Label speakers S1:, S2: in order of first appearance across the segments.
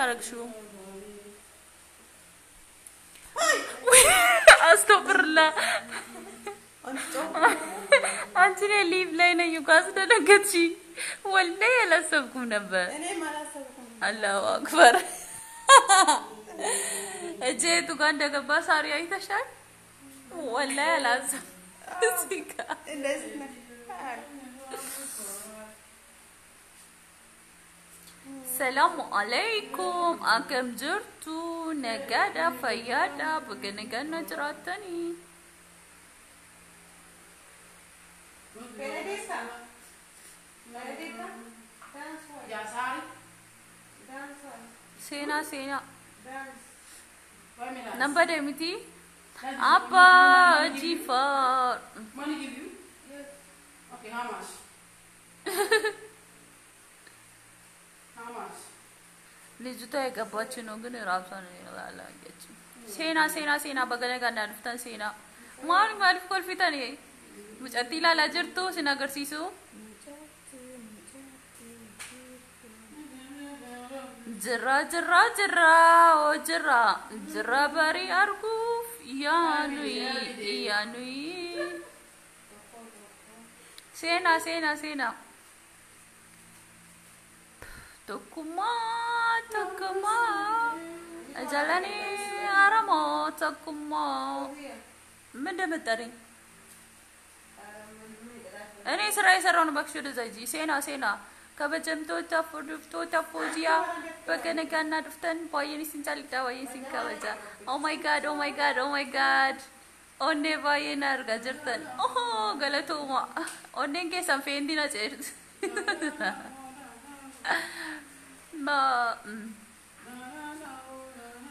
S1: ያረግሽው? አስተብርላ አንቺ ላይ ሊቭ ላይ ነኝ እኮ አስደነገጥሽ። ወላሂ አላሰብኩም ነበር። እኔም አላሰብኩም። አላሁ አክበር። እጄቱ ጋር እንደገባ ሳሪ አይተሻል? ወላሂ አላሰብኩም። እዚጋ እንደዚህ ነው። ሰላም አለይኩም አከም ጅርቱ ነጋዳ ፈያዳ በገነገና ጅራተኒ सेना सेना नंबर एमिति Apa Jifar? Money give you? Yes. Okay, how much? How much? ልጅቷ የገባችው ነው ግን ራሷን ያላላገች ሴና ሴና ሴና በገነ ጋር እንዳልፍታን ሴና ማን ማልፍ ኮልፊታን ይሄ ሙጨቲ ላላ ጅርቱ ሲናገርሲሱ ጅራ ጅራ ጅራ ኦ ጅራ ጅራ በሪ አርጉፍ ያኑይ ያኑይ ሴና ሴና ሴና Tokkummaa jalani aramoo tokkummaa ምንድን መጣሪኝ እኔ ስራ የሰራው ነው ባክሽ ወደዛ ሂጂ ሴና ሴና ከበጀምቶ ታፎጂያ በገነጋና ድፍተን ባየኒ ሲንጫልታ ባየኒ ሲንካበጃ ኦ ማይ ጋድ ኦኔ ባየና አርጋ ጅርተን ኦሆ ገለቶማ ኦኔን ከሰን ፌንዲና ጨርስ ma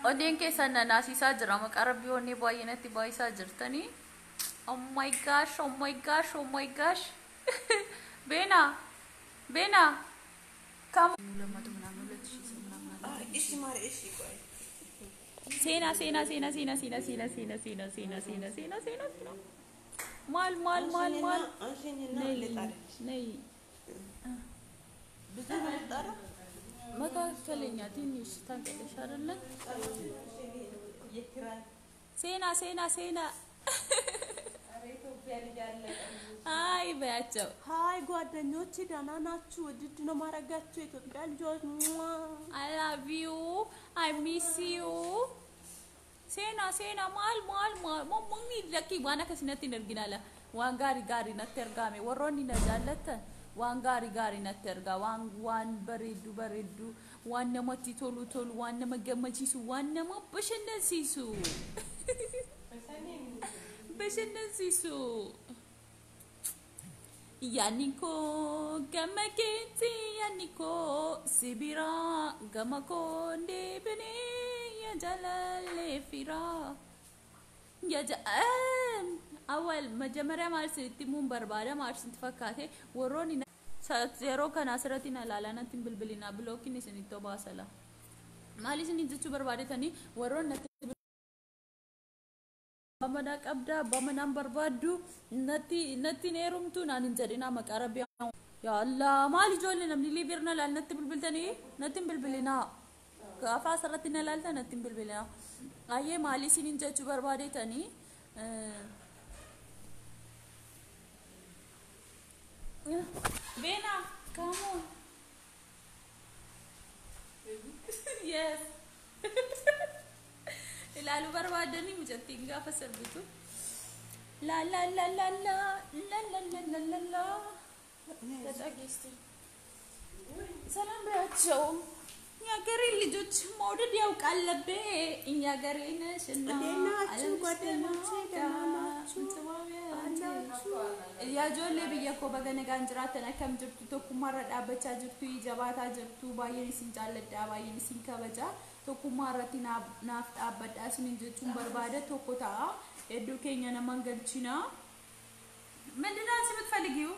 S1: odien ke sanna nasisa jira maqarab yoni bayinati bayisa jirtani oh my gosh bena kam ishi mare ishi koy sena mal nei ብዙ መጣራ መካከለኛ ትንሽ ታንቀለሽ አይደለ ሴና አይ በያቸው ሃይ ጓደኞቼ ደህና ናችሁ ወድድ ነው ማረጋችሁ ኢትዮጵያ ልጆች I love you I miss you ሴና ማል ሞሚ ለኪ ዋና ከስነት ይነርግናላ ዋንጋሪ ነተርጋሜ ወሮኒ ነጃለተ ዋንጋሪ ነተርጋ ዋን በሬዱ ዋን ነመቲ ቶሉ ዋን ነመገመቺሱ ዋን ነመ በሸነሲሱ ያኒኮ ገመኬቲ ያኒኮ ሲቢራ ገመኮ እንደብኔ ያጀላለ ፊራ أول مجمرة مارسيت تيمون بربادة مارسيت فكاته وروني زيرو كناسرتنا لالانا تيم بلبلينا بلوكي نسني توبا سلا مالي سني جتشو بربادة تاني ورون بمداك أبدا بمنام بربادو نتي نيروم تو نانين جرينا مكاربيا يا الله مالي جولي نمني لي بيرنا لال نتي بلبلتاني نتي بلبلينا كافا سرتنا لالتا نتي بلبلينا أيه مالي سني جتشو بربادة تاني Bena, come on. Yes. Ilalu barbadani mujatinga faserbitu. La. Tatagisti. Salam beacho. Nyagari ልጆች መውደድ ያውቃል ለበ እኛገሬነ ሽና ያጆሌ በየኮ በገነጋ እንጅራተና ከም ጅርቱ ተኩማራ ዳበቻ ጅርቱ ይጀባታ ጅርቱ ባየኒ ሲንጫለዳ ባየኒ ሲንከበጃ ተኩማራቲና ናፍጣ አበዳስ ምንጅቱን በርባደ ተኮታ እዱ ከኛና መንገልቺና ምንድነው አንቺ የምትፈልጊው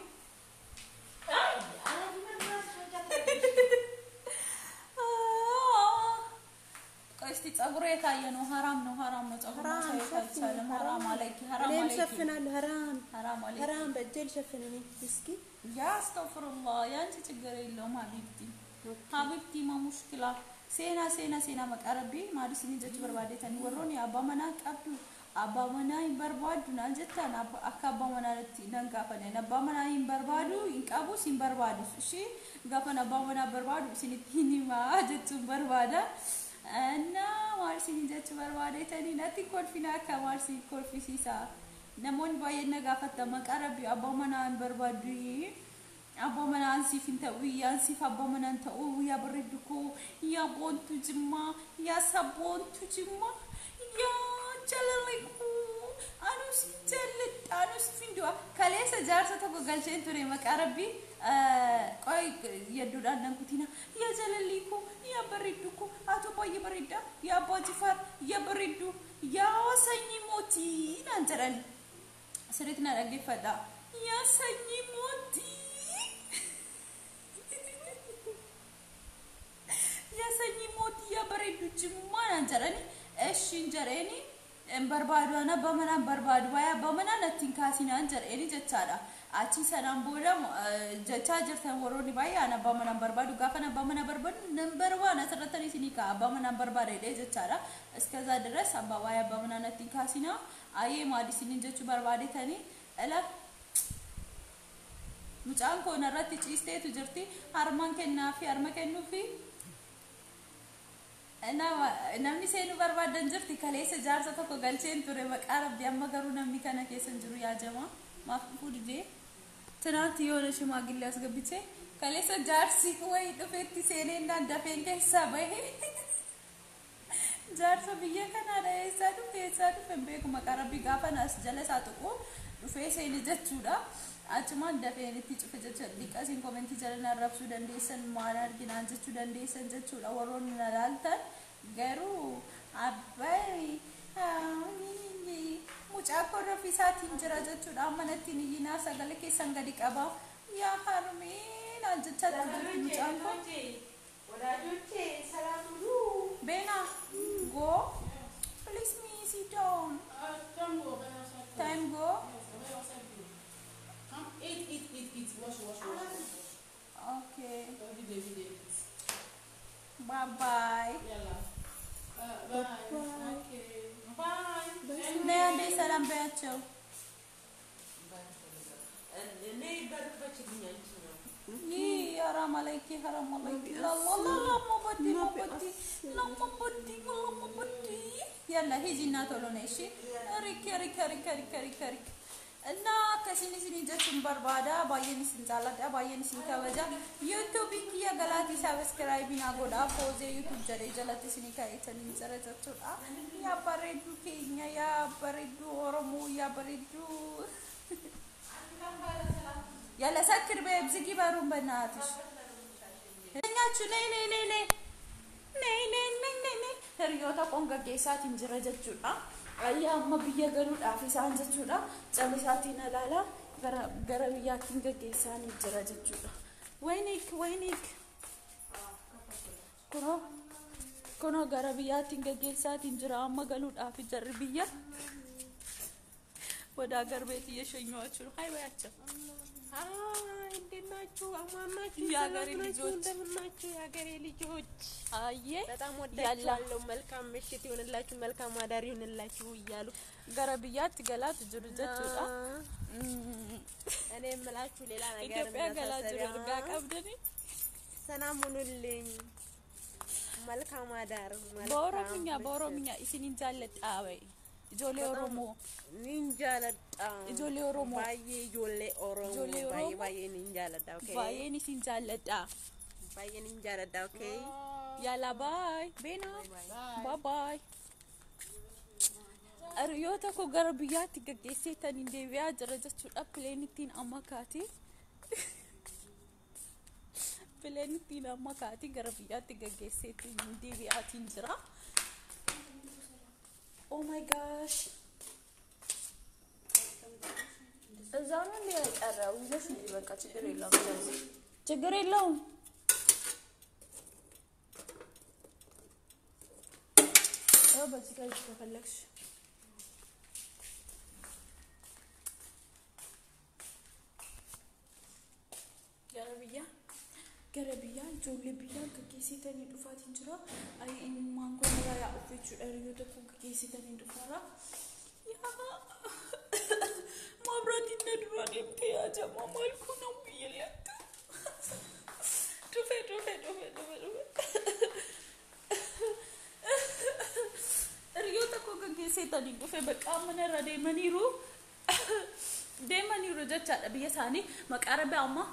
S1: እስቲ ጸጉሬ ታየ ነው حرام ነው ጸጉሩ ሳይታቻለ حرام عليكي እኔም ሸፍናለሁ حرام በእጄል ሸፍነኝ እስኪ ያ አስተግፍሩላህ ያንቺ ችግር የለውም ሀቢብቲ ማ ሙሽኪላ سينا مقربي ما دسني جت بربادة تاني وروني أبا منا قبض أبا منا ينبرباد نانجتان أكا أبا منا نانقافن أبا منا ينبربادو إنك أبو سينبربادو شيء قافن أبا منا بربادو سنتيني ما جت بربادة أنا مارسين جت بربادة تاني ناتي كون فينا كمارسين كون في سيسا نمون باينا قافت مقربي أبا منا ينبربادو أبو من أنسي في تأوي أنسي فأبو من أنت أوي يا بردكو يا بون تجمع يا سبون تجمع يا جلاليكو أنا سجلت أنا سفيندوا كليس جارسة تبغى قالشين تري مك عربي قاي يدور أنا كتينا يا جلاليكو يا بردكو أتو باي بردا يا باجفار يا بردو يا سيني موتي نانترن سرتنا رجلي فدا يا سيني موتي يا سني موتي يا بريد جمّا نجرني إيش نجرني بربادو أنا بمنا بربادو ويا بمنا نتنكاسينا نجرني جتّارا أتي سلام بولا جتّاجر ثوروني باي أنا بمنا بربادو قافنا بمنا برباد نمبر وانا ترتني سنيكا بمنا بربادة ليه جتّارا إسكذا درس أبا ويا بمنا نتنكاسينا أيه ما دي سنين جتّو بربادة ثاني ألا مجان كون راتي تيستي تجرتي هرمان كنا في هرمان كنو في أنا نمني سينو برباد دنجرتي كليس جارسة تكو قلشين توري مقارب دي أما قرو نمني كانا كيسن جرو يا جماعة ما فود جي تناتي يونا شما قلي أسقبتي كليس جارسي كوي دفيتي سينين دان دفين كيسا بي جارسة بيا كان هذا يسادو فنبيكو مقارب بي غافا ناس جلسة تقو دفين سيني جتشودا أتمان دفين تيجي جتشو ديكاسين كومنتي جلنا رابسو دنديسن مارار كنان جتشو دنديسن جتشو أورون نالتن غيرو أبي mucaa rafisaatiin jira jechuudha amanatti ni yina sagalee keessan gadi qaba yaa harmeen ajjachatti mucaan kun walaajooche salaamulu beena go please me sit down time go eat wash okay bye bye okay bye Neyande salam beacho. Ni haram alaiki. La mabadi. Yalla hijina toloneshi. Rik. Na kasini sini jachum barbada bayani sinjalada bayani sinkawaja YouTube kiya galati subscribe na goda pose YouTube jare jalati sini kai chani jara jachura ya baredu kenya ya baredu oromo ya baredu yalla sakir be bzigi barum banatish nyachu ne heriyota konga gesati njira jachura ayya amma biyya galuudhaaf isaan jechuudha calisaatiin alaala gara biyyaatiin gaggeessaan jira jechuudha waynik kuno gara biyyaatiin gaggeessaatiin jira amma galuudhaaf jarri biyya ወደ ሀገር ቤት እየሸኙዋችሁ ነው ሃይባያቸው እንደናችሁ አማናችሁ ያገሬ ልጆች እንደምናችሁ ያገሬ ልጆች አየ በጣም ወዳችኋለሁ መልካም ምሽት ይሁንላችሁ መልካም አዳር ይሁንላችሁ ይያሉ ገረብያት ገላት ጅርጀቹዳ እኔ የምላችሁ ሌላ ነገር ኢትዮጵያ ገላት ጅርጋ ቀብደኒ ሰላም ሁኑልኝ መልካም አዳር በኦሮምኛ እስኒ ጃለጣበይ Ijoollee Oromoo ninjaaladha ijoollee Oromoo baay'ee ijoollee Oromoo baay'ee ninjaaladha okay baay'ee ninjaaladha okay yalla bye bena bye ariyoota ko gara biyyaatti gaggeesseetan deebi'aa jira jechuudha pileenittiin amma kaati gara biyyaatti gaggeesseetan deebi'aatiin jira Oh my gosh. እዛው ነው ያቀረው ይዘሽ በቃ ችግር የለውም አዎ በዚህ ጋር ተፈለግሽ ገረብያ ጆሌ ቢያ gaggeessitanii dhufaatiin jira. Ay ilmaan kun irraa uffachuudha yoo tokko gaggeessitanii dhufaara. Yaa mabraatiin na dura deemtee yaa jamaa maal kun on biyya laata. Dhufe. Riyo tokko gaggeessitanii dhufe bakka mana irra deemaniiru jechaadha biyya isaanii maqaa rabbi amma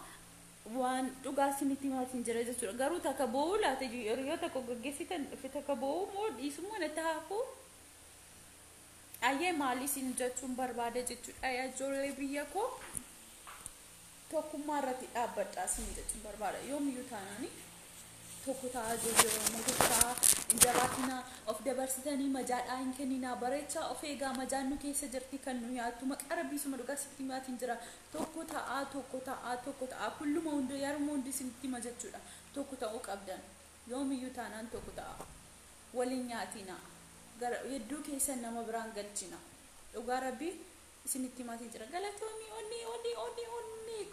S1: waan dhugaa isinitti himaatiin jira jechuudha. Garuu takka boo'uu laata riyo tokko gaggeessitan dhufe takka boo'uu moo dhiisummaa natti haafuu ayyee maali isin jechuun barbaada jechuudha. Ijoollee biyya koo tokkummaa irratti dhaabbadhaa isin jechuun barbaada. Yoomiyyuu taanaani tokko ta'aa jirru tokko injabaatina of dabarsitanii majaadhaa hin kenninaa bareechaa of eegaa majaan nu keessa jirti kan nu yaattu maqaa rabbii suma dhugaa sitti himaatiin jira. Tokko ta'aa kulluma hundi yeroo hundi sitti hima jechuudha. Tokko ta'uu qabdan yoomiyyuu taanaan tokko ta'aa waliin nyaatina gara hedduu keessan nama biraan galchina dhugaa rabbii isinitti himaatiin jira. Galatoomii onni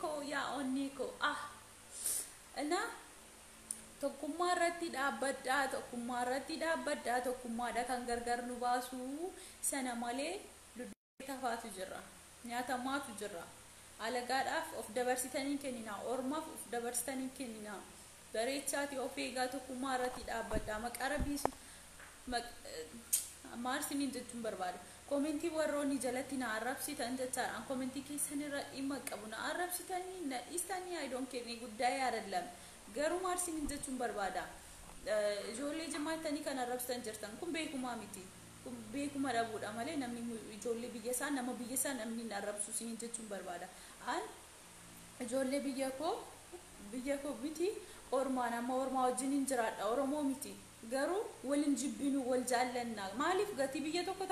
S1: koo yaa onni koo na tokkummaa irratti dhaabbadhaa tokkummaadha kan gargar nu baasu sana malee dudduuba tafaatu jira nyaatamaatu jira. Alagaadhaaf of dabarsitanii kenninaa ormaaf of dabarsitanii kenninaa bareechaati of eegaa tokkummaa irratti dhaabbadhaa maqaa rabbii maarsiniin jechuun barbaada. Komentii warroonni jalatti na arrabsitan jechaadhaan komentii keessan irra dhimma qabu na arrabsitanii na dhiistanii ayidoon kennee guddaa yaadallam garuu maarsiniin jechuun barbaada. Ijoollee jimaattanii kan arrabsitan jirtan kun beekumaa miti. Kun beekuma dhabuudha malee namni ijoollee biyya isaa nama biyya isaa namni na arrabsu isiniin jechuun barbaada. An ijoollee biyya koo miti ormaa nama ormaa wajjin hin jiraadha Oromoo miti. Garuu waliin jibbinu wal jaallannaa maaliif gatii biyya tokko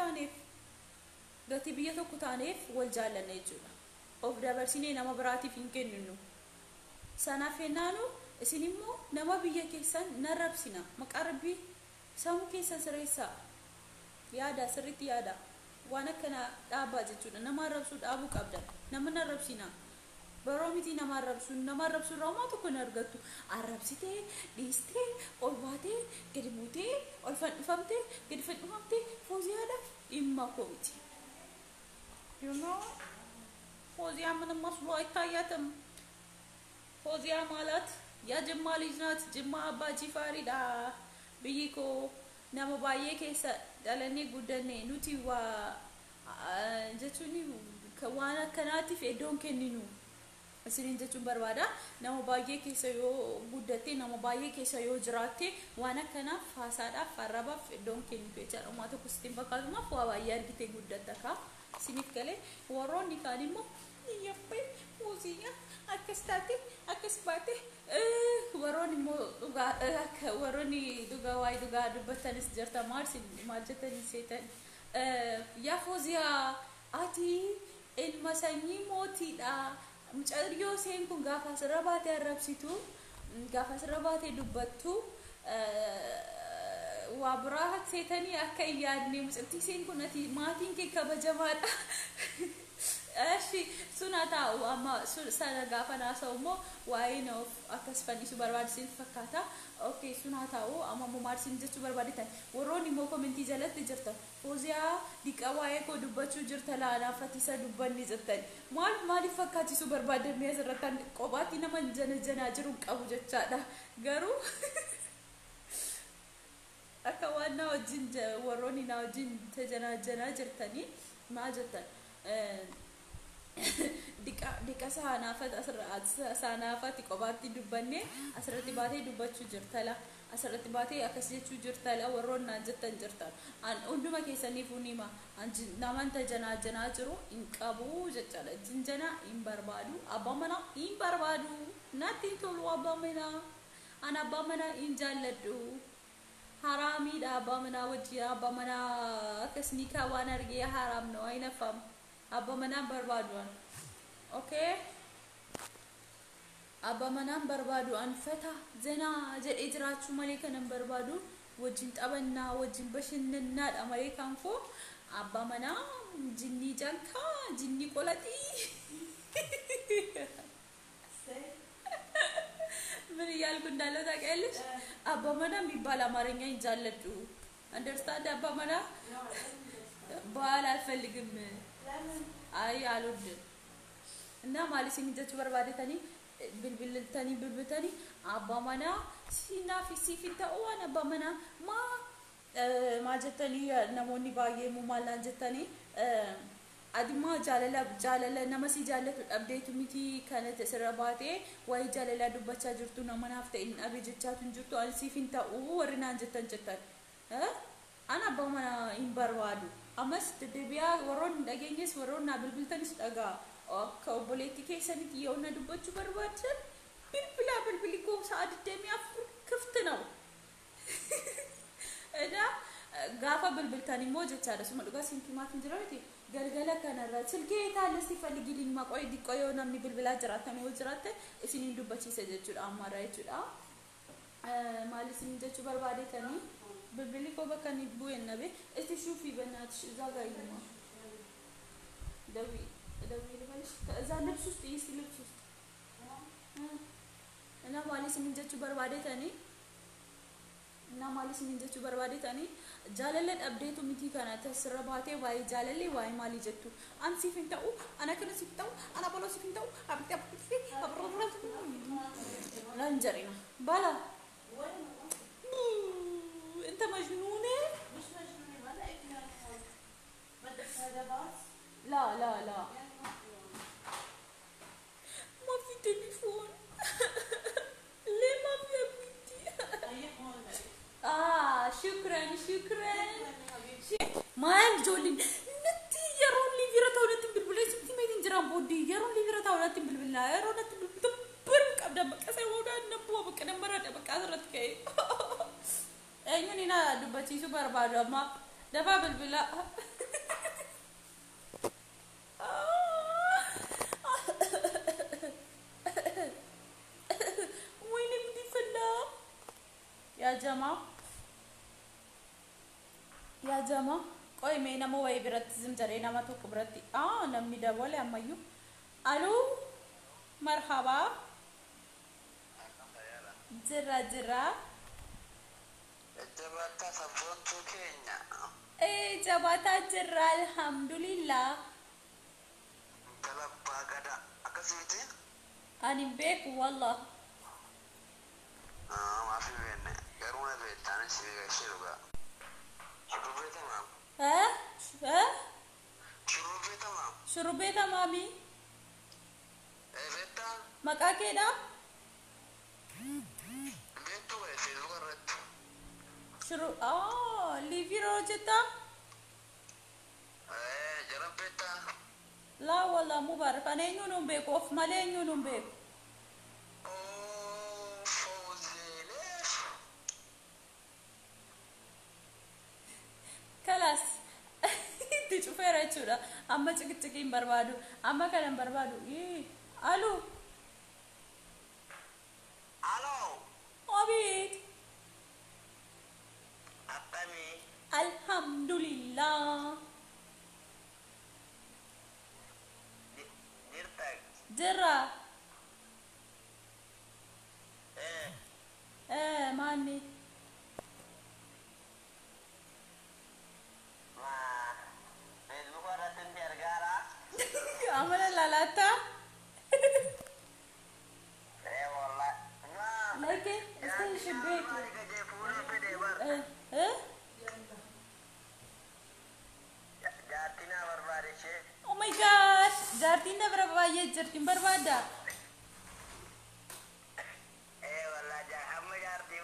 S1: taaneef wal jaallanna jechuudha. Of dabarsinee nama biraatiif hin kenninu. Sanaaf hennaanu isin immoo nama biyya keessan narrabsina maqaa rabbii sammuu keessan sirreessaa yaada sirriitti yaada waan akkana dhaabaa jechuudha. Nama arrabsuu dhaabuu qabdan nama narrabsina. Baroo miti nama arrabsu raamaa tokko hin argattu. Arrabsitee, dhiistee, ol baatee, gadi buutee, ol fannifamtee, gadi fannifamtee, fooziyaadhaaf dhimma koo miti. Fooziyaa mana maslu አይታያትም. ፎዚያ ማለት የጅማ ልጅ ናት። ጅማ አባ ጂፋሪዳ ብይኮ ነመ ባየ ኬሰ ዳለኔ ጉደኔ ኑቲ ዋ ጀቹኒ ከዋና ከናቲፍ ኤዶን ከኒኑ asinin jechuun barbaada. Nama baay'ee keessa yoo guddatte nama baay'ee keessa yoo jiraatte waan akkanaaf haasaadhaaf arrabaaf iddoon kennitu jechaadha. Uumaa tokko sitiin fakkaatumaaf waa baay'ee argitee guddatta kaa isiniif galee warroonni kaan immoo yabbee muuziyaa akkas taate akkas baate warroonni immoo warroonni dhugaa waa'ee dhugaa dubbatanis jirta maal jettanii seetan yaa fooziyaa ati ilma sanyii mootiidha. Mucayyoo seen kun gaafa asirra baatee arrabsitu gaafa asirra baatee dubbattu waa biraa seetanii akka hin yaadne mucattii seen kun ati maatiin kee kabajamaadha. Ashi sun haa ta'u amma sana gaafa naasa'u immoo waa'ee noof akkas fannisu barbaadisiin fakkaata. Okay sun haa ta'u amma immoo maarsiin jechuu barbaadetan warroonni immoo komentii jalatti jirtan fooziyaa dhiqaa waa'ee koo dubbachuu jirta laanaafati isa dubbanni jettan maaliif fakkaachisu barbaadamee asirrattan kophaatti nama janaa jiru qabu jechaadha. Garuu akka waan na wajjin warroonni na wajjin tajanaa jirtanii maa jettan Dika saanaafati kophaatti dubbanne asirratti baatee dubbachuu jirtala asirratti baatee akkas jechuu jirtala warroon naan jettan jirtan hunduma keessaniifuu nima naman tajanaa jiru hin qabu jechaadha. Jinjana hin barbaadu abbaa manaa hin barbaadu natti hin tolu abbaa manaa an abbaa manaa hin jaalladhu haraamiidha abbaa manaa wajjin abbaa manaa akkas nikaa waan argee haraam no aynafam abba manaan barbaaduan okay abba manaan barbaadu anfata zena jedhee jiraachuu malee kanan barbaadu wajjin taphannaa wajjin bashannannaadha malee kan koo abba manaa jinni jankaa jinni qolatii ምን እያልኩ እንዳለው ታውቂያለሽ? አባመና የሚባል አማርኛ ይዛለዱ አንደርስታንድ አባመና በኋላ አልፈልግም አይ አልወድም እና ማለት ሲንጀቹ በርባደተኒ ብልብልተኒ ብልብተኒ አባመና ሲናፊ ሲፊታው አባመና ማጀተኒ ነሞኒ ባዬ ሙማላን ጀተኒ አድማ ጃለለ ነመሲ ጃለቱ አፕዴት ሚቲ ከነተ ስረባቴ ወይ ጃለላ ዱባቻ ጅርቱ ነመናፍተ ኢን አብጀቻቱን ጅርቱ አንሲፊንታው ወርናን ጀተን ጀተን አና በመና ኢምበርዋዱ አመስ ደቢያ ወሮን እንደገኘስ ወሮና ብልብልተንስ ጠጋ ከፖለቲካ ሰኒት የሆነ ዱባቹ በርባችን ብልብሊኮ ሰዓት ደሚያፍ ክፍት ነው እዳ ጋፋ ብልብልታኒ ሞጀቻ ደስ መልጋ ሲንቲማት እንጅራቲ ገለገለ ከነራ ስልኬ ታለ ሲፈልጊልኝ ማቆይ ዲቆየውና ምን ብልብላ ጅራታ ነው ጅራታ እስኒ ዱባቺ ሰጀቹ አማራ ይችላ ማለት ሲንጀቹ በርባዴ ተኒ ብልብሊኮ በከኒ ቡየነቤ እስቲ ሹፊ በእናትሽ እዛ ጋር ይማ ደዊ ልበልሽ ከዛ ልብስ ውስጥ ይስ ልብስ ውስጥ እና ማለት ሲንጀቹ በርባዴ ተኒ እና ማለት ሲንጀቹ በርባዴ ተኒ ጃለለን አፕዴቱ ሚቲ ካና ተስረባቴ ዋይ ጃለሌ ዋይ ማሊ ጀቱ አንሲ ፊንታው አና ከነሲ ፊንታው አና ቦሎ ሲፊንታው አብጣ አብሮብራት ላንጀሪና ባላ انت مجنونه مش مجنونه ما لا ابني بدك هذا باص لا ما في تليفون ليه ما في يا بنتي شكرا ما جولين نتي يرون لي فيرتاو نتي بالبلاي سمتي ما ينجرام بودي يرون لي فيرتاو نتي بالبلا يرون نتي بالبرك ابدا بقى سيودا نبو بقى نمرات بقى زرتكاي اينينا دبتي سوبر بادو ما دبا بالبلا وين بدي فلا يا جماعه ቆይ ሜና ሞይ ብረት ዝምጀሬና ማቶ ክብረቲ ነሚ ደወለ ያማዩ አሉ መርሐባ ጅራ ጀባታ ሰቦንቱ ኬኛ ጀባታ ጅራ አልሐምዱሊላህ ተለባ ገዳ አከሲቲ አኒም ቤክ والله ማፊ በነ ገሩነ ቤታን ሲገሽሩጋ ሽሩቤታ ማም ሽሩቤታ ማሚ ቤታ መቃኬዳ ቤቱ ወይ ሲልወረት ሽሩ ሊቪሮ ጀታ ጀረቤታ لا والله مبارك انا ينونم بك اوف مالي ينونم بك خلاص تشوفيرا تشودا اما تشكين بربادو اما كلام بربادو الو ابيت ابي الحمد لله جرا ماني عمل لالاتا والله لكن استنى شبيك جارتنا بربادة oh my gosh جارتنا بربادة جارتين بربادة والله هم جارتي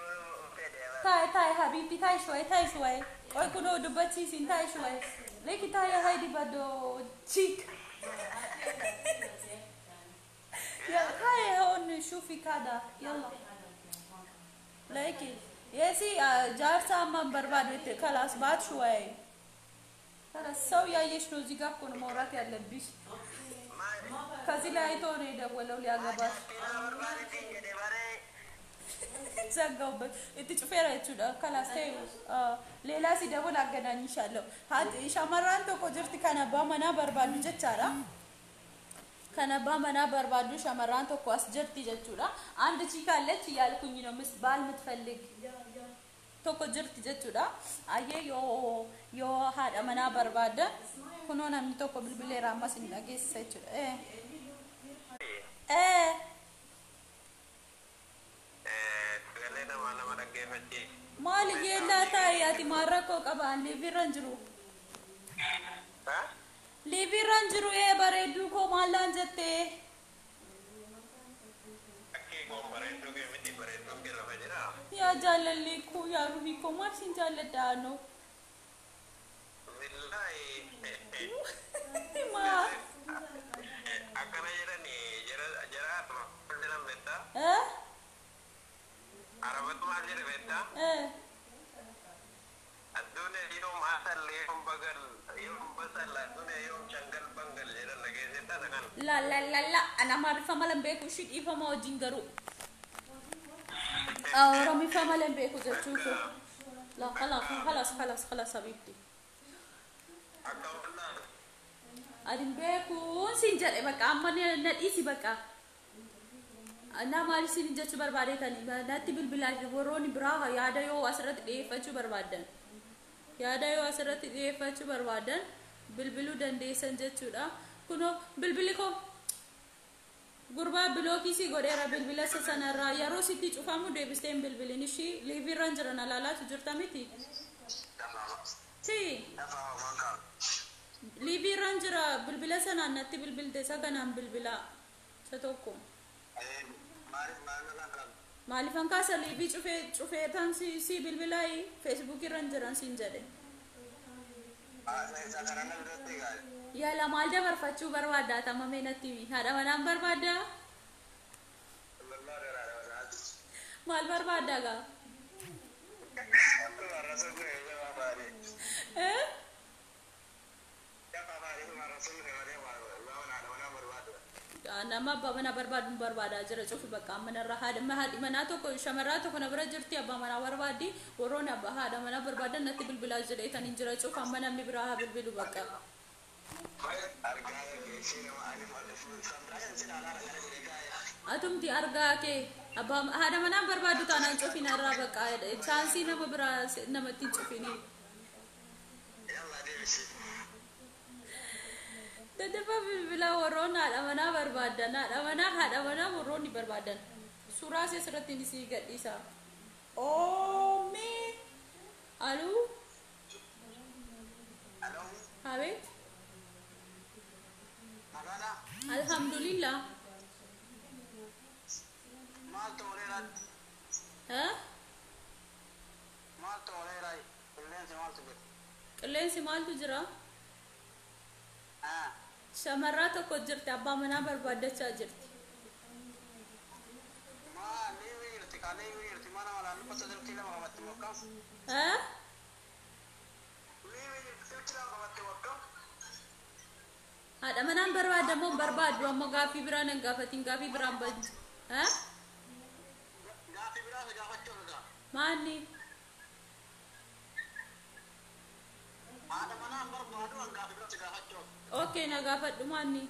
S1: تاي حبيبي تاي شوي اوي كنو دبتي سين تاي شوي ليكي تاي هايدي بدو تشيك يا هاي هون شوفي كذا يلا ليكي يسي جار سامان بربادة خلاص بعد شوي خلاص سو ያየሽ ነው እዚህ ጋር ኮን ማውራት ያለብሽ ከዚህ ላይ አይቶ ነው የደወለው ሊያገባሽ ዘጋውበት እትጭፈራችሁ خلاص ሌላ ሲደውል አገናኝሻለሁ ሀድ ሻማራን ተቆጀርት ከነባ መና በርባዱ ጀቻራ Kan abbaa manaa barbaadu shamarran tokko as jirti jechuudha. Andi chikaallechi yaal kunyino misbaal mitfallig tokko jirti jechuudha. Ayyee yoo haadha manaa barbaada kunoo namni tokko bilbileera ammas hin dhageessisa jechuudha. Maali geellaa taa'ee ati maarrakkoo qabaan liivirran jiru. Liivirran jiru bareedduu koo maallaan jettee. Yaa jaalalli koo yaa ruhii koo maal siin jaalladha anoo. Maa.
S2: Akkana jedhanii jara Arabatu maal jedhe beektaa? Addunyaa yoo maasallee yoo bagal yoo basalla addunyaa yoo shangal bangal jedhan dhageessita dhagan.
S1: La ana maarifama lan beeku ishii dhiifama wajjin garuu. Oromifama lan beeku jechuu koo. La khalas habiibti.
S2: Akka wallaa.
S1: Adin beekuun siin jedhe bakka amma na dhiisi bakka. Ana maal siin jechuu barbaadeetani natti bilbilaa warroonni biraa yaada yoo asirratti dhiyeeffachuu barbaadan. Yaada yoo asirratti dhiyeeffachuu barbaadan bilbiluu dandeessan jechuudha. Kunoo bilbili koo gurbaa bilookii si godheera bilbila sanarraa yeroo sitti cufamu deebistee hin bilbilin ishii liivirran jiran alaalaatu jirta miti. Liivirran jira bilbila sanaan natti bilbilte isa kanaan bilbila isa tokko. Maalifan kaasa liivii cufee tan si bilbilaa Facebook irran jiran siin jedhe. Yaala maal dabarfachuu barbaaddaa tamamee natti haadha manaan barbaaddaa? Maal barbaaddaa gaa? Nama abbaa manaa barbaaduun barbaadaa jira cufi bakka manarraa haadhi manaa tokko shamarraa tokko na bira jirti abbaa manaa barbaaddi warroonni abbaa haadha manaa barbaadan natti bilbilaa jedheetanii jira cufa amma namni biraa haa bilbilu bakka. Atumti argaa kee abbaa haadha manaa barbaadu taanaan cufin irraa bakka chaansii nama biraa namatti cufini. Dadaba bilbila warroon haadha manaa barbaadan haadha manaa warroonni barbaadan suuraa asirratti ni si gadhiisa. Oomee aluu habet alhamdulillah qilleensi maaltu jira? Shamarraa tokko jirti abbaa manaa barbaadachaa jirti. Haadha manaan barbaadamoo barbaadu amma gaaffii biraa nan gaafatiin gaaffii biraan banti. Maanni? Okay, na gaafadhu maanni?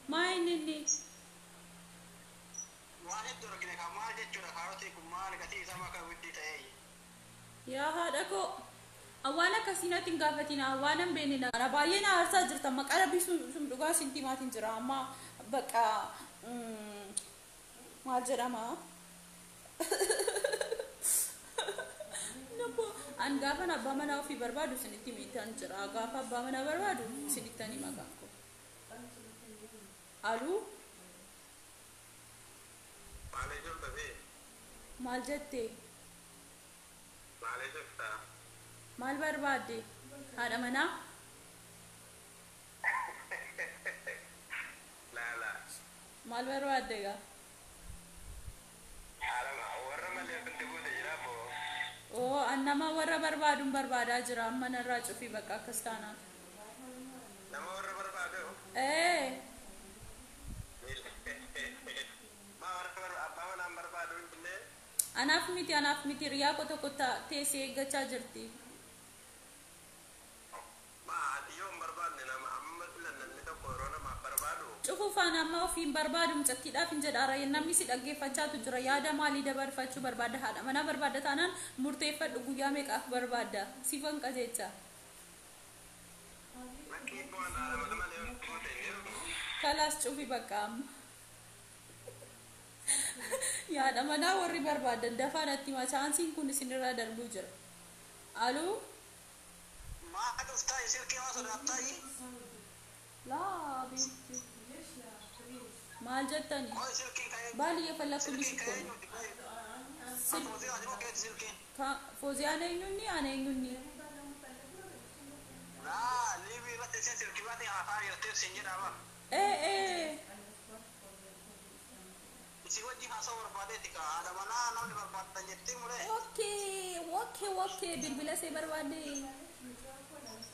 S1: Maanni? Yaa haadha koo awwaana akkasiinatti hin gaafatiin awwaana hin beekne na baay'ee na aarsaa jirta maqaa sun dhugaa sintimaatiin jira amma bakka maal jedhama an gaafa abbaa manaa ofii barbaadu sinitti miidhaan jira gaafa abbaa manaa barbaadu sinittanii maqaan koo aluu maal jettee maal barbaadde haadha manaa maal barbaadde gaa oo annama warra barbaaduun barbaadaa jira amma narraa cufii bakka akkas taanaan
S2: nama warra barbaadu
S1: anaaf anaaf miti riyaa ko tokko teessee eeggachaa jirti.
S2: Yoom barbaadne nama amma filannanni tokko yeroo namaaf barbaadu.
S1: Cufuufaan amma ofiin barbaadum cattiidhaaf hin jedhaara namni si dhaggeeffachaatu jira yaada maalii dabarfachuu barbaadda haadha manaa barbaadda taanaan murteeffadhu guyyaa meeqaaf barbaadda sifan qajeecha. Kalaas cufi bakka amma. Yaada manaa warri barbaadan dafaa natti hima chaansiin kun isinirraa darbuu jira. Aloo?
S2: Maa dhuftaa silkii maa sodaattaa?
S1: Laa beekti. Maal jettani? Baadiyyaa fallaquu bishikkoon. Fooziyaan eenyunni aan eenyunni?
S2: Liibii irratti isin silkii baatee hafaa jirteef sin jedhama. Si wajji haasa'uu barbaadeeti ka haadha manaa namni barbaadan jettee mure.
S1: Okay, bilbila see barbaade.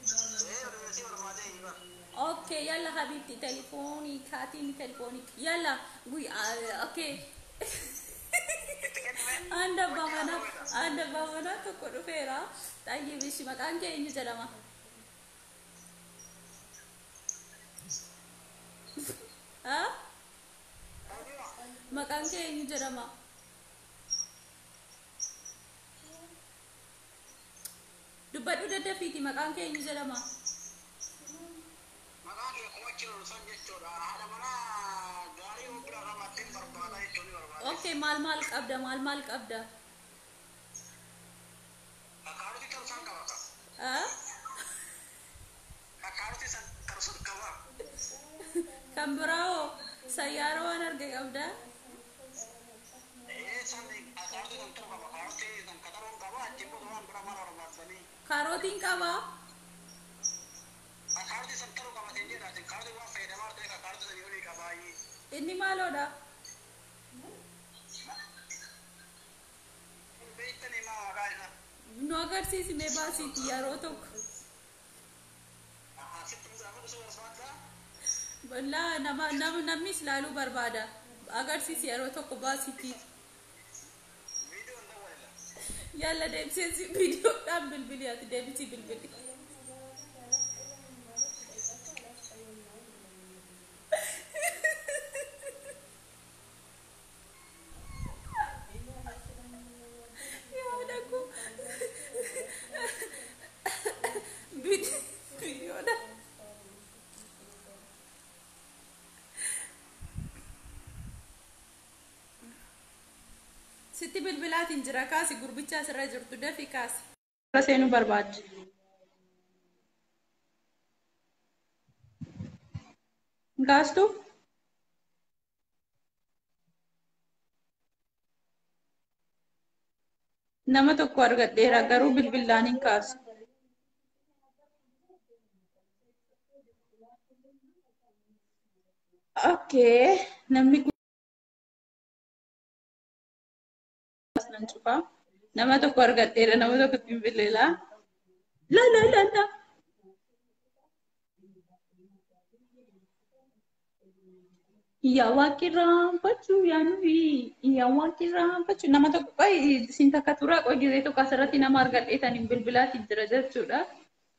S2: Bilbila see barbaade hiba.
S1: Okay, yalla habibti telefoonii kaatiin telefoonii yalla okay. Anda bamana tokko dhufeera. Taayee bishi maqaan kee eenyu jedhama? Maqaan kee eenyu jedhama? Dubbadhu daddafiiti maqaan kee eenyu jedhama?
S2: Maqaan kee kuma jiru san jechuudha. Haadha manaa gaarii hojii ramattiin barbaada jechuun barbaada.
S1: Okay, maal qabda?
S2: Akkaanuti kan san qaba ka. Akkaanuti san karsuun qaba.
S1: Kan biraawoo sayyaara waan arge qabda? Karootiin qaba? Inni maaloodha? Nu agarsiisi mee baasiiti yeroo tokko. Namni ilaaluu barbaada. Agarsiisi yeroo tokko baasiiti. Yalla deebisee viidiyoodhaan bilbiliyaati deebisii bilbili. Sitti bilbilaatiin jira kaasi gurbicha asirra jirtu dafii kaasi. Seenuu barbaadde. Gaastu? Nama tokko argadheera garuu bilbilaan hin kaasu. Okay, namni cufa nama tokko argadheera nama tokko bilbileela la yaa waaqirraanfachu yaa waaqirraanfachu nama tokko isin takka turaa qoyyee tokko asirratti nama argadheetaniin bilbilaatiin jira jechuudha.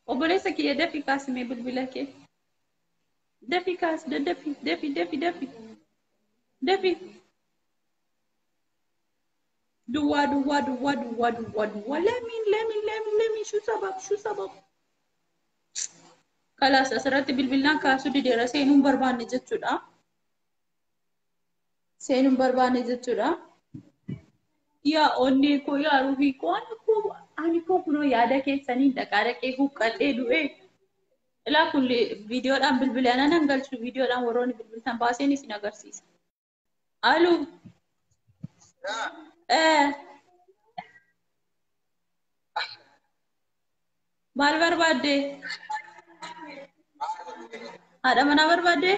S1: Obboleessa kiyya dafii kaasimee bilbila kee dafii kaas dafii Dua. Lemi. Shu sabab. Kalas asirratti bilbilaan kaasuu dideera seenuun barbaanne jechuudha. Yaa onnee koo yaa ruhii koo ani koo kunoo yaada keessanii dhaqee huqqadhee du'e. Ilaa kun viidiyoodhaan bilbilaan nan galchu viidiyoodhaan warroonni bilbiltan baaseen isin agarsiisa. Aluu. Maal barbaadde? Haadha manaa barbaadde?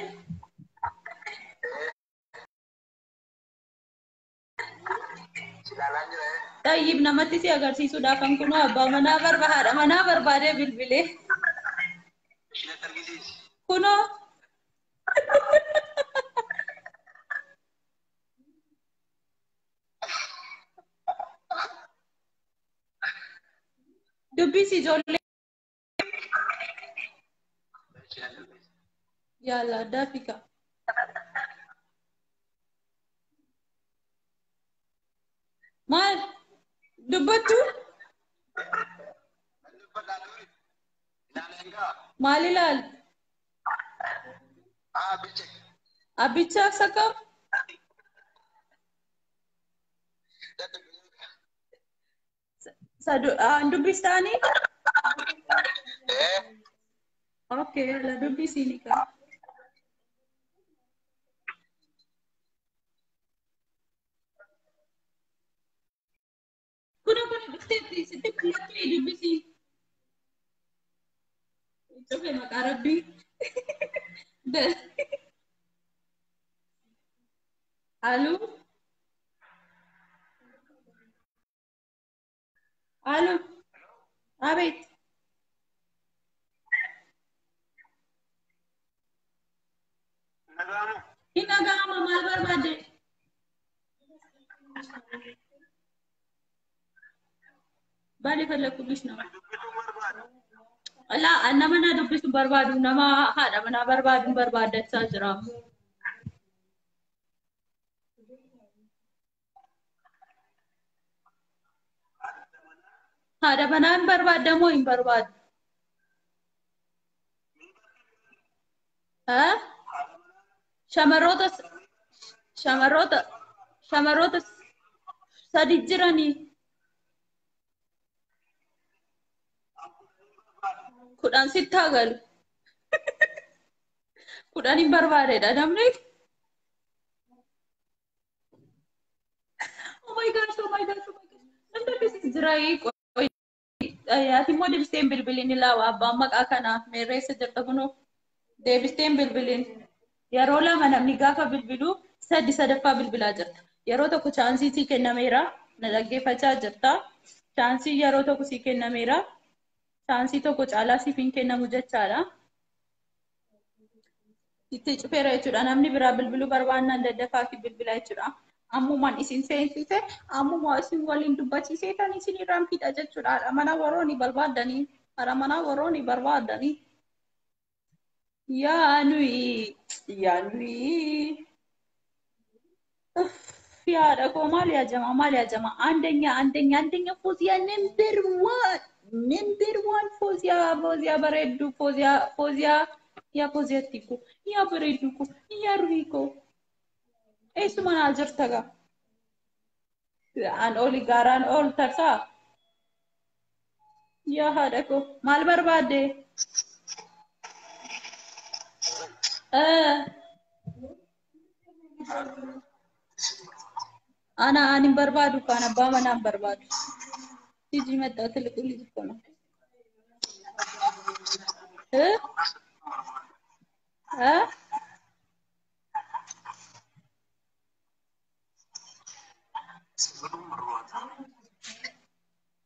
S1: Tayyib namatti si agarsiisuudhaaf kan kunoo abbaa manaa haadha manaa barbaadee bilbilee. Kunoo. dubbisi ijoollee yalla dafika maal dubbattu maal ilaal abbicha sakam dubbistani okay la dubbisi nika kuna dufteetti sitti mul'attu dubbisi cofe maqaa rabbii Allô? Allô? Abet. Ina gama mal barbade. Bali falla kulis nama. Allah nama na dubbisu barbadu nama hada mana barbadu barbadat sa jira. Hada mana barbadamu in barbad. Ha? Shamarota shamarota shamarota sadi jirani. Kudan sitta gal. Kudan in barbade da namni. Oh my gosh, oh my gosh, oh my gosh. Nanda bisi jirai ati mo deebisteen bilbilin ilaawa abbaan maqaa kana meerreessa jirta kunoo deebisteen bilbilin yeroo lama namni gaafa bilbilu sadaffaa bilbilaa jirta yeroo tokko chaansii sii kennameera na dhaggeeffachaa jirta chaansii yeroo tokko sii kennameera chaansii tokko caalaa siif hin kennamu jechaadha itti cufeera jechuudha namni biraa bilbiluu barbaannaan daddafaa fi bilbilaa jechuudha ammumaan isin seensise ammumaa isin waliin dubbachiisee tan isin irraan fidha jechuudha mana worooni barbaadanii hara mana worooni barbaadanii yaa nuyi yaada koo maal yaa jama አንደኛ ፎዚያ ነምበር ዋን ፎዚያ bareeddu ፎዚያ yaa ፎዚያቲኩ yaa bareedduku yaa ruhiiko eessuma naa jirta gaa an oli gaaraan ol tarsaa yaa haadha koo maal barbaadde anin barbaadu kaan abbaa manaan barbaadu tiji maxxaa tilqulli jikkona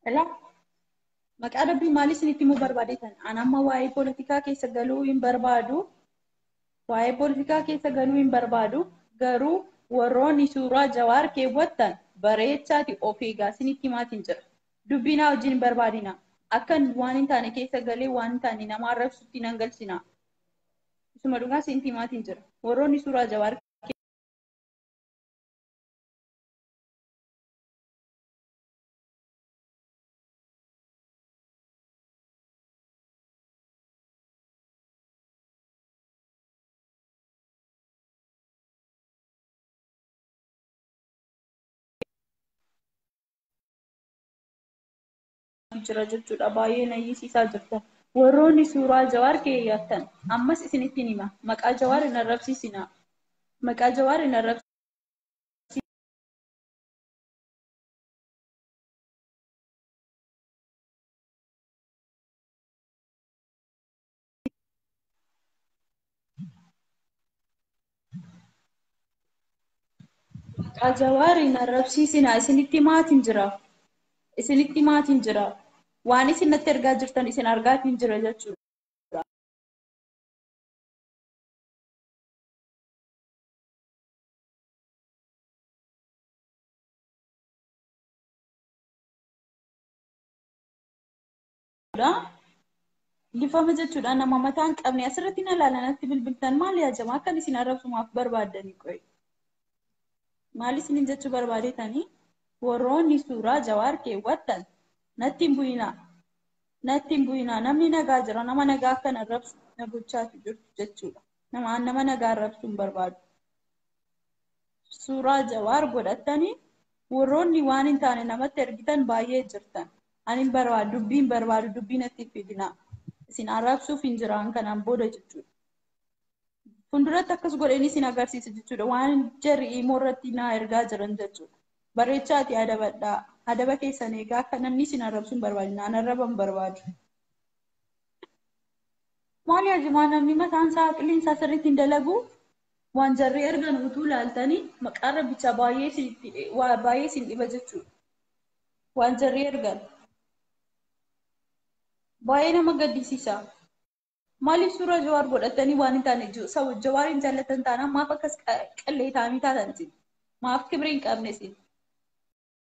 S1: Ela maqaa rabbii maalis isinitti himuu barbaadeetan an amma waa'ee poolitikaa keessa galuu hin barbaadu waa'ee poolitikaa keessa galuu hin barbaadu garuu warroonni suuraa jawaar keewwattan bareechaati of eegaa isinitti himaatiin jira dubbinaa wajjin hin barbaadina akkan waan hin taane keessa galee waan hin taane nama arrabsutti nan galchina isuma dhugaa isinitti himaatiin jira warroonni suuraa jawaar jira jechuudha baay'ee nayyisiisaa jirta warroonni suuraa jawaar keeyyattan ammas isinitti hima maqaa jawaar hin arrabsiisina maqaa jawaar hin arrabsiisina isinitti maatiin jira waan isin natti ergaa jirtan isin argaatiin jira jechuudha Gifama jechuudha nama mataan qabne asirratti na ilaalanatti bilbiltan maal yaajama akkan isin arrabsumaaf barbaadanii qoy. Maal isin jechuu barbaadetanii warroonni suuraa Jawaar keewwattan natti hin bu'inaa. Natti hin bu'inaa namni nagaa jira nama nagaa akkan arrabsu na gochaatu jirtu jechuudha. Nama nagaa arrabsuu hin barbaadu. Suuraa Jawaar godhattanii warroonni waan hin taane namatti ergitan baay'ee jirtan. Ani hin barbaadu dubbiin barbaadu dubbii natti hin fidinaa. Isin arrabsuuf hin jiraan kanaan booda jechuudha. Funduratti akkas godheen isin agarsiisa jechuudha. Waan jarri immoo irratti na ergaa jiran jechuudha. Bareechaati adabadhaa. Adaba keessan eegaa akka namni isin arrabsuun barbaadu naan arraban barbaadu. Maal yaajimaa namni mataan isaa qilleensa sirriitti hin dalagu waan jarri ergan utuu ilaaltanii maqaa rabbichaa baay'ee isin dhiba jechuudha. Waan jarri ergan. Baay'ee nama gaddisiisa. Maaliif suuraa Jawaar godhatanii waan hin taane Jawaar hin jaallatan taanaan maaf akkas qallee taa'anii taatan maaf kibira hin qabne isin.